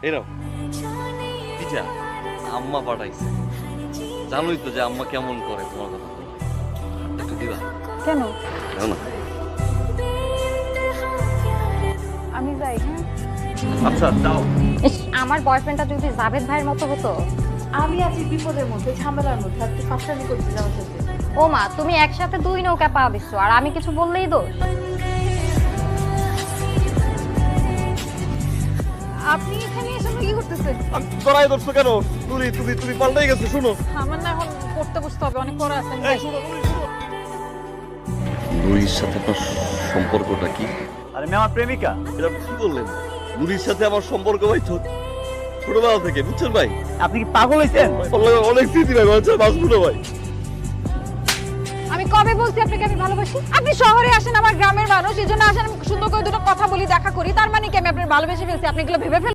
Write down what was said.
এই নাও পিঠা আম্মা পাঠাইছে। জানোই তো যে আম্মা কেমন করে তোমার কথা বলে। একটু দিবা? কেন? দাও না। আমি যাই। আচ্ছা দাও। ইস, আমার বয়ফ্রেন্ডটা যদি জাভেদ ভাইয়ের মতো হতো। আমি আছি বিপদের মধ্যে, ঝামেলার মধ্যে, আর তুই ফাঁসলামি করছিস আমার সাথে। ও মা, তুমি একসাথে 2 নৌকা পা দিচ্ছ আর আমি কিছু বললেই দোষ। আপনি এখানে এসে কি করতেছেন? আমি তোরাই ধরছো কেন? তুমি তুমি তুমি পাল্টাই গেছো। শুনো, আমার না এখন পড়তে বসতে হবে, অনেক পড়া আছে। নুরির সাথে আপনার সম্পর্কটা কি? আরে মেয়ে আমার প্রেমিকা। এটা কি বললেন? নুরির সাথে আমার সম্পর্ক ভাই ছোটবেলা থেকে, বুঝছেন ভাই? আপনি কি পাগল হয়েছেন? অনেক স্মৃতি ভাই, বাঁচবো ভাই। আমি কবে বলছি আপনাকে আমি ভালোবাসি? আপনি শহরে আসেন, আমার গ্রামের মানুষ, এই জন্য আসেন, আমি সুন্দর করে দুটো কথা বলি, দেখা করি, তার মানে কি আমি আপনার ভালোবেসে ফেলছি? আপনি এগুলো ভেবে ফেলছেন?